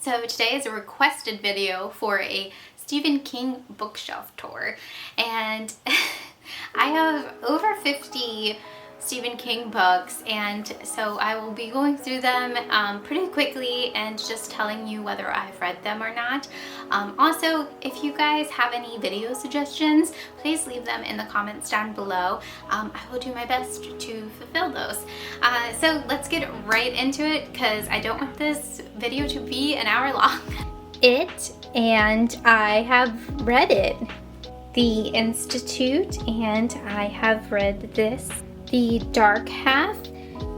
So today is a requested video for a Stephen King bookshelf tour, and I have over 50 Stephen King books, and so I will be going through them pretty quickly and just telling you whether I've read them or not. Also, if you guys have any video suggestions, please leave them in the comments down below. I will do my best to fulfill those. So let's get right into it, because I don't want this video to be an hour long. And I have read it. The Institute, and I have read this. The Dark Half,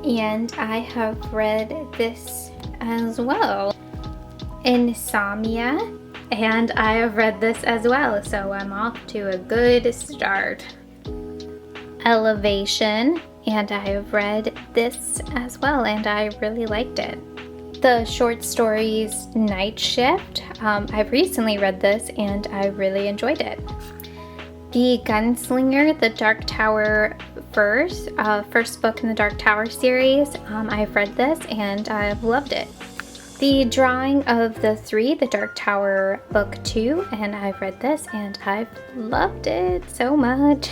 and I have read this as well. Insomnia, and I have read this as well, so I'm off to a good start. Elevation, and I have read this as well, and I really liked it. The short stories Night Shift, I've recently read this and I really enjoyed it. The Gunslinger, the Dark Tower first book in the Dark Tower series. I've read this and I've loved it. The Drawing of the Three, the Dark Tower book 2, and I've read this and I've loved it so much.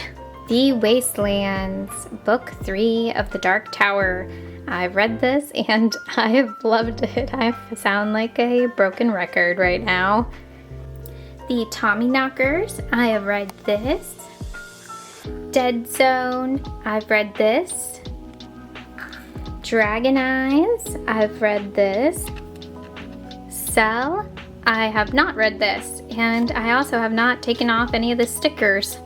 The Wastelands, book 3 of the Dark Tower. I've read this and I've loved it. I sound like a broken record right now. The Tommyknockers, I have read this. Dead Zone, I've read this. Dragon Eyes, I've read this. Cell, I have not read this, and I also have not taken off any of the stickers.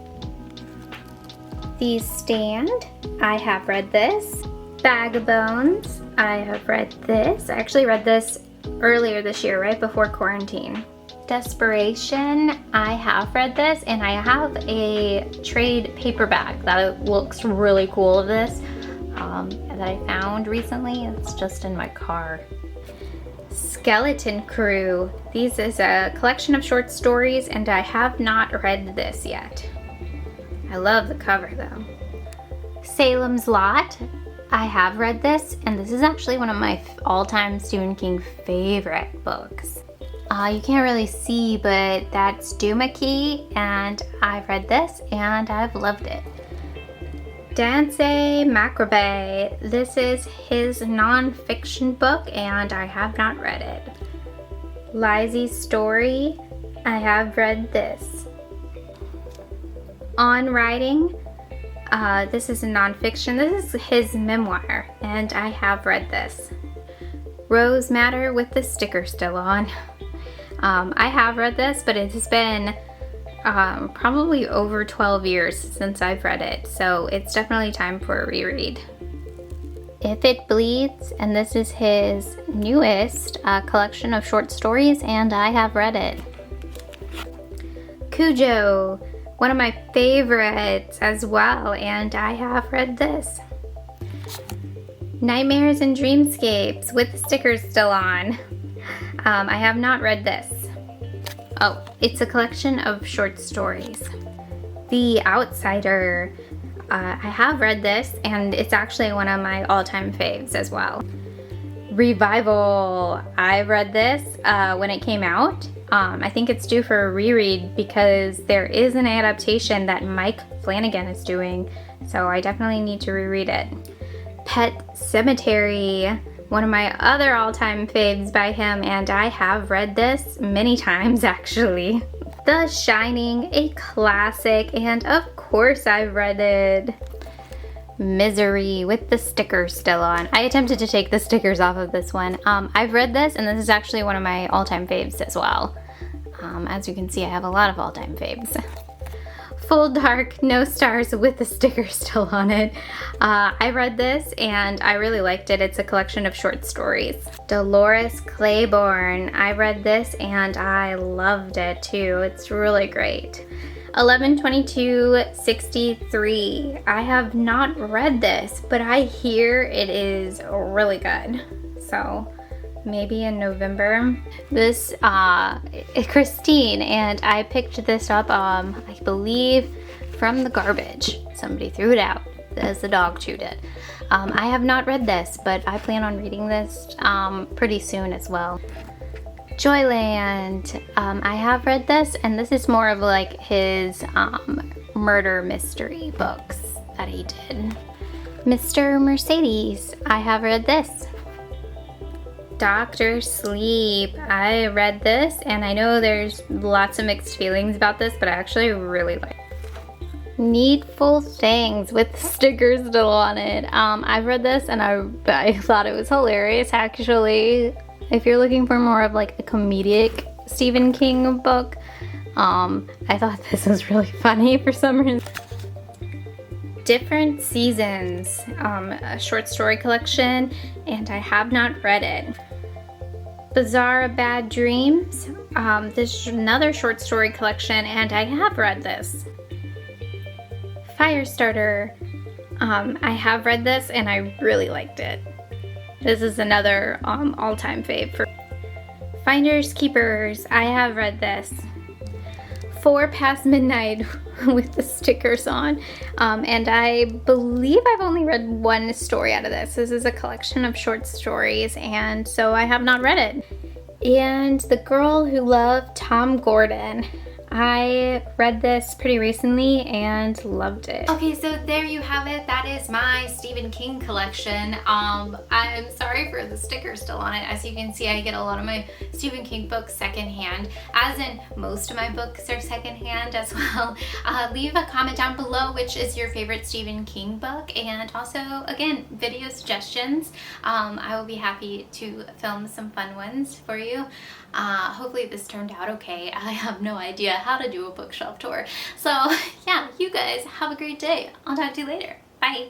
The Stand, I have read this. Bag of Bones, I have read this. I actually read this earlier this year, right before quarantine. Desperation, I have read this, and I have a trade paperback that looks really cool of this that I found recently. It's just in my car. Skeleton Crew, this is a collection of short stories, and I have not read this yet. I love the cover though. Salem's Lot, I have read this, and this is actually one of my all-time Stephen King favorite books. You can't really see, but that's Doohickey, and I've read this and I've loved it. Dance Macrabe, this is his non-fiction book and I have not read it. Lizzie's Story, I have read this. On Writing, this is a non-fiction. This is his memoir and I have read this. Rose Matter with the sticker still on. I have read this, but it has been probably over 12 years since I've read it, so it's definitely time for a reread. If It Bleeds, and this is his newest collection of short stories, and I have read it. Cujo, one of my favorites as well, and I have read this. Nightmares and Dreamscapes with the stickers still on. I have not read this. Oh, it's a collection of short stories. The Outsider, I have read this, and it's actually one of my all-time faves as well. Revival, I read this when it came out. I think it's due for a reread because there is an adaptation that Mike Flanagan is doing, so I definitely need to reread it. Pet Cemetery, one of my other all-time faves by him, and I have read this many times actually. The Shining, a classic, and of course I've read it. Misery with the stickers still on. I attempted to take the stickers off of this one. I've read this, and this is actually one of my all-time faves as well. As you can see, I have a lot of all-time faves. Full Dark, no stars with the sticker still on it. I read this and I really liked it. It's a collection of short stories. Dolores Claiborne, I read this and I loved it too. It's really great. 11/22/63. I have not read this, but I hear it is really good. So maybe in November. This Christine, and I picked this up I believe from the garbage. Somebody threw it out as the dog chewed it. I have not read this, but I plan on reading this pretty soon as well. Joyland. I have read this, and this is more of like his murder mystery books that he did. Mr. Mercedes. I have read this. Dr. Sleep. I read this, and I know there's lots of mixed feelings about this, but I actually really like it. Needful Things with stickers still on it. I've read this, and I thought it was hilarious actually. If you're looking for more of like a comedic Stephen King book, I thought this was really funny for some reason. Different Seasons, a short story collection, and I have not read it. Bizarre Bad Dreams, this is another short story collection, and I have read this. Firestarter, I have read this, and I really liked it. This is another all-time fave for Finders Keepers. I have read this. 4 Past Midnight with the stickers on, and I believe I've only read one story out of this. This is a collection of short stories, and so I have not read it. And The Girl Who Loved Tom Gordon. I read this pretty recently and loved it. Okay, so there you have it. That is my Stephen King collection. I'm sorry for the sticker still on it. As you can see, I get a lot of my Stephen King books secondhand, as in most of my books are secondhand as well. Leave a comment down below which is your favorite Stephen King book, and also, again, video suggestions. I will be happy to film some fun ones for you. Hopefully this turned out okay. I have no idea how to do a bookshelf tour. So yeah, you guys have a great day. I'll talk to you later. Bye.